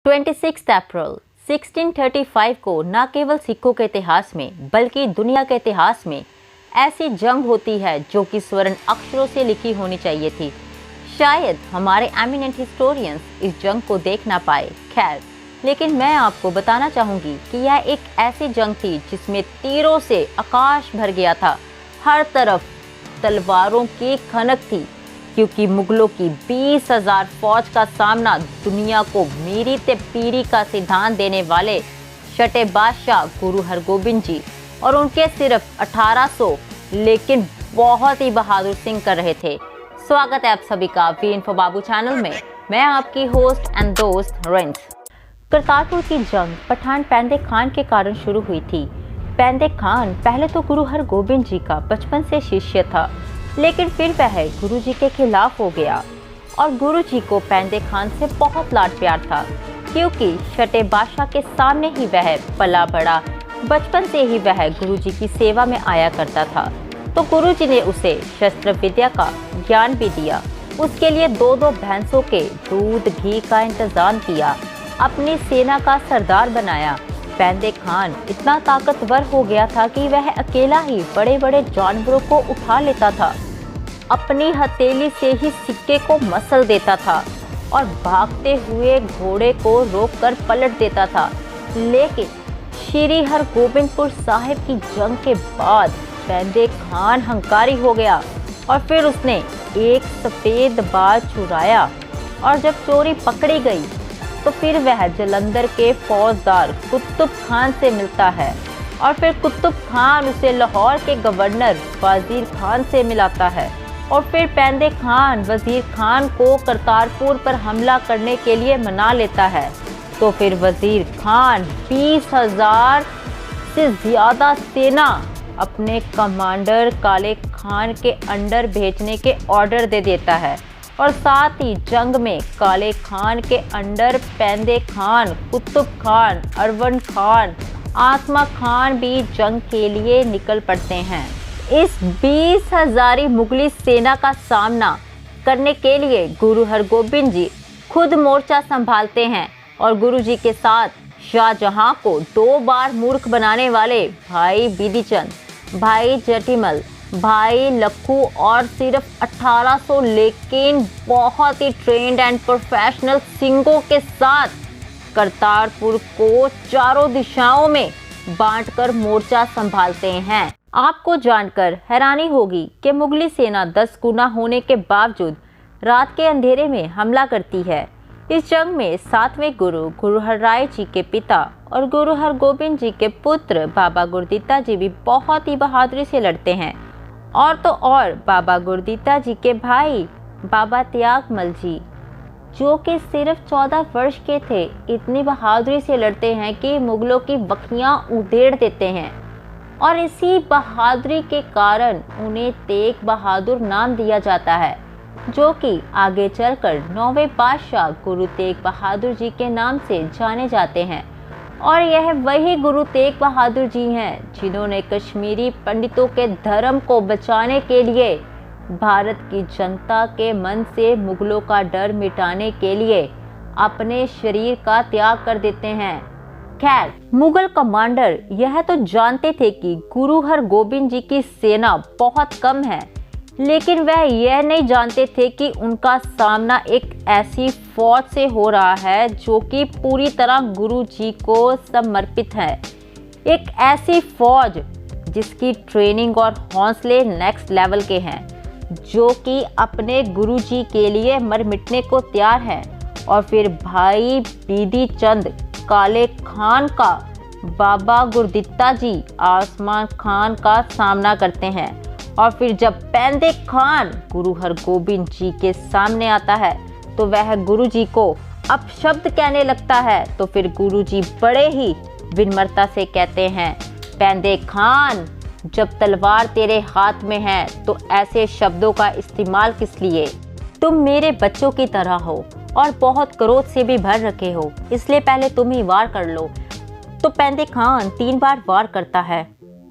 26 अप्रैल 1635 को न केवल सिखों के इतिहास में बल्कि दुनिया के इतिहास में ऐसी जंग होती है जो कि स्वर्ण अक्षरों से लिखी होनी चाहिए थी। शायद हमारे एमिनेंट हिस्टोरियंस इस जंग को देख ना पाए, खैर, लेकिन मैं आपको बताना चाहूँगी कि यह एक ऐसी जंग थी जिसमें तीरों से आकाश भर गया था। हर तरफ तलवारों की खनक थी, क्योंकि मुगलों की 20,000 फौज का सामना दुनिया को मीरी ते पीरी का सिद्धांत देने वाले छठे बादशाह गुरु हरगोबिंद जी और उनके सिर्फ 1800 लेकिन बहुत ही बहादुर सिंह कर रहे थे। स्वागत है आप सभी का वी इन्फो बाबू चैनल में। मैं आपकी होस्ट एंड दोस्त रिंस। करतारपुर की जंग पठान पेंदे खान के कारण शुरू हुई थी। पेंदे खान पहले तो गुरु हरगोबिंद जी का बचपन से शिष्य था, लेकिन फिर वह गुरु जी के खिलाफ हो गया और गुरु जी को पेंदे खान से बहुत लाड प्यार था, क्योंकि छठे बादशाह के सामने ही वह पला बड़ा। बचपन से ही वह गुरु जी की सेवा में आया करता था, तो गुरु जी ने उसे शस्त्र विद्या का ज्ञान भी दिया। उसके लिए दो भैंसों के दूध घी का इंतजाम किया, अपनी सेना का सरदार बनाया। पेंदे खान इतना ताकतवर हो गया था कि वह अकेला ही बड़े बड़े जानवरों को उठा लेता था, अपनी हथेली से ही सिक्के को मसल देता था और भागते हुए घोड़े को रोककर पलट देता था। लेकिन श्री हरगोबिंदपुर साहिब की जंग के बाद पेंदे खान हंकारी हो गया और फिर उसने एक सफ़ेद बाज चुराया, और जब चोरी पकड़ी गई तो फिर वह जलंधर के फौजदार कुतुब खान से मिलता है और फिर कुतुब खान उसे लाहौर के गवर्नर वजीर खान से मिलाता है और फिर पेंदे खान वजीर खान को करतारपुर पर हमला करने के लिए मना लेता है। तो फिर वजीर खान 20,000 से ज़्यादा सेना अपने कमांडर काले खान के अंडर भेजने के ऑर्डर दे देता है और साथ ही जंग में काले खान के अंडर पेंदे खान, कुतुब खान, अरवन खान, आसमा खान भी जंग के लिए निकल पड़ते हैं। इस 20,000 मुगली सेना का सामना करने के लिए गुरु हरगोबिंद जी खुद मोर्चा संभालते हैं और गुरु जी के साथ शाहजहां को 2 बार मूर्ख बनाने वाले भाई बिधिचंद, भाई जटिमल, भाई लखू और सिर्फ 1800 लेकिन बहुत ही ट्रेंड एंड प्रोफेशनल सिंगों के साथ करतारपुर को चारों दिशाओं में बांटकर मोर्चा संभालते हैं। आपको जानकर हैरानी होगी कि मुगली सेना 10 गुना होने के बावजूद रात के अंधेरे में हमला करती है। इस जंग में 7वें गुरु गुरु हरराय जी के पिता और गुरु हरगोबिंद जी के पुत्र बाबा गुरदित्ता जी भी बहुत ही बहादुरी से लड़ते हैं। और तो और बाबा गुरदित्ता जी के भाई बाबा त्यागमल जी, जो कि सिर्फ 14 वर्ष के थे, इतनी बहादुरी से लड़ते हैं कि मुगलों की बखियां उधेड़ देते हैं और इसी बहादुरी के कारण उन्हें तेग बहादुर नाम दिया जाता है, जो कि आगे चलकर 9वें बादशाह गुरु तेग बहादुर जी के नाम से जाने जाते हैं। और यह वही गुरु तेग बहादुर जी हैं जिन्होंने कश्मीरी पंडितों के धर्म को बचाने के लिए भारत की जनता के मन से मुगलों का डर मिटाने के लिए अपने शरीर का त्याग कर देते हैं। खैर, मुगल कमांडर यह तो जानते थे कि गुरु हरगोबिंद जी की सेना बहुत कम है, लेकिन वह यह नहीं जानते थे कि उनका सामना एक ऐसी फौज से हो रहा है जो कि पूरी तरह गुरु जी को समर्पित है। एक ऐसी फौज जिसकी ट्रेनिंग और हौसले नेक्स्ट लेवल के हैं, जो कि अपने गुरु जी के लिए मर मिटने को तैयार है। और फिर भाई बिधिचंद काले खान का बाबा गुरदित्ता जी आसमान खान का सामना करते हैं। और फिर जब पेंदे खान गुरु हरगोबिंद जी के सामने आता है तो वह गुरु जी को अपशब्द कहने लगता है। तो फिर गुरु जी बड़े ही विनम्रता से कहते हैं, पेंदे खान, जब तलवार तेरे हाथ में है तो ऐसे शब्दों का इस्तेमाल किस लिए? तुम मेरे बच्चों की तरह हो और बहुत क्रोध से भी भर रखे हो, इसलिए पहले तुम ही वार कर लो। तो पेंदे खान 3 बार वार करता है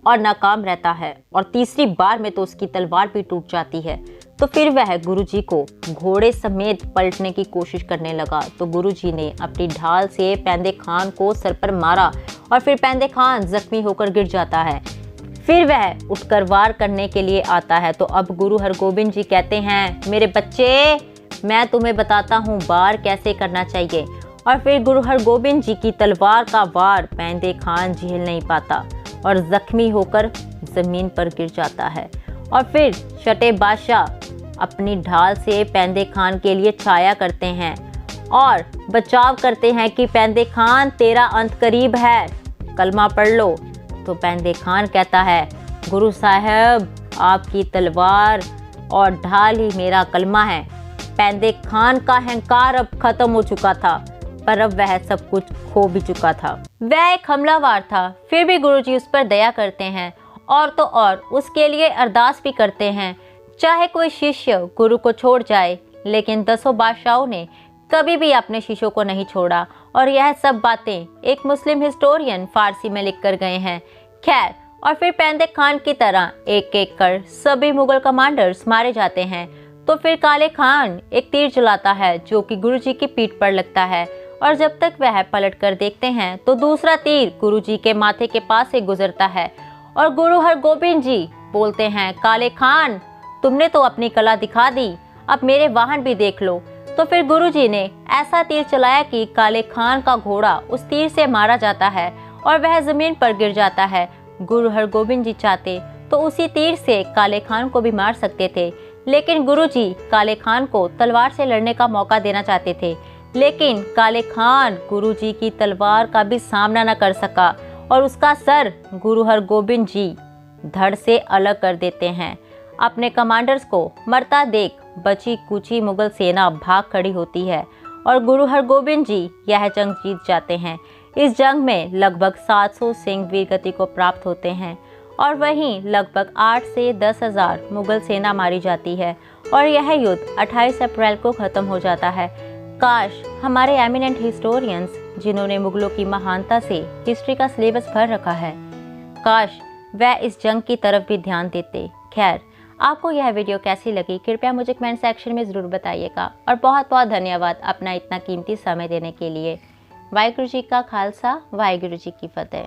और नाकाम रहता है और तीसरी बार में तो उसकी तलवार भी टूट जाती है। तो फिर वह गुरुजी को घोड़े समेत पलटने की कोशिश करने लगा। तो गुरुजी ने अपनी ढाल से पेंदे खान को सर पर मारा और फिर पेंदे खान जख्मी होकर गिर जाता है। फिर वह उठकर वार करने के लिए आता है। तो अब गुरु हरगोबिंद जी कहते हैं, मेरे बच्चे, मैं तुम्हें बताता हूँ वार कैसे करना चाहिए। और फिर गुरु हरगोबिंद जी की तलवार का वार पेंदे खान झेल नहीं पाता और जख्मी होकर जमीन पर गिर जाता है। और फिर छठे बादशाह अपनी ढाल से पेंदे खान के लिए छाया करते हैं और बचाव करते हैं कि पेंदे खान तेरा अंत करीब है, कलमा पढ़ लो। तो पेंदे खान कहता है, गुरु साहब आपकी तलवार और ढाल ही मेरा कलमा है। पेंदे खान का अहंकार अब खत्म हो चुका था, पर अब वह सब कुछ खो भी चुका था। वह एक हमलावर था, फिर भी गुरुजी उस पर दया करते हैं और तो और उसके लिए अरदास भी करते हैं। चाहे कोई शिष्य गुरु को छोड़ जाए, लेकिन 10 बादशाहों ने कभी भी अपने शिष्यों को नहीं छोड़ा। और यह सब बातें एक मुस्लिम हिस्टोरियन फारसी में लिख कर गए हैं। खैर, और फिर पेंदे खान की तरह एक एक कर सभी मुगल कमांडर्स मारे जाते हैं। तो फिर काले खान एक तीर चलाता है जो कि गुरुजी की पीठ पर लगता है और जब तक वह पलट कर देखते हैं तो दूसरा तीर गुरुजी के माथे के पास से गुजरता है और गुरु हरगोबिंद जी बोलते हैं, काले खान तुमने तो अपनी कला दिखा दी, अब मेरे वाहन भी देख लो। तो फिर गुरुजी ने ऐसा तीर चलाया कि काले खान का घोड़ा उस तीर से मारा जाता है और वह जमीन पर गिर जाता है। गुरु हरगोबिंद जी चाहते तो उसी तीर से काले खान को भी मार सकते थे, लेकिन गुरुजी काले खान को तलवार से लड़ने का मौका देना चाहते थे। लेकिन काले खान गुरुजी की तलवार का भी सामना न कर सका और उसका सर गुरु हरगोबिंद जी धड़ से अलग कर देते हैं। अपने कमांडर्स को मरता देख बची कुची मुगल सेना भाग खड़ी होती है और गुरु हरगोबिंद जी यह जंग जीत जाते हैं। इस जंग में लगभग 700 सिंह वीरगति को प्राप्त होते हैं और वहीं लगभग 8 से 10,000 मुगल सेना मारी जाती है और यह युद्ध 28 अप्रैल को खत्म हो जाता है। काश हमारे एमिनेंट हिस्टोरियंस जिन्होंने मुगलों की महानता से हिस्ट्री का सिलेबस भर रखा है, काश वह इस जंग की तरफ भी ध्यान देते। खैर, आपको यह वीडियो कैसी लगी कृपया मुझे कमेंट सेक्शन में ज़रूर बताइएगा और बहुत बहुत धन्यवाद अपना इतना कीमती समय देने के लिए। वाहिगुरु जी का खालसा, वाहिगुरु जी की फतेह।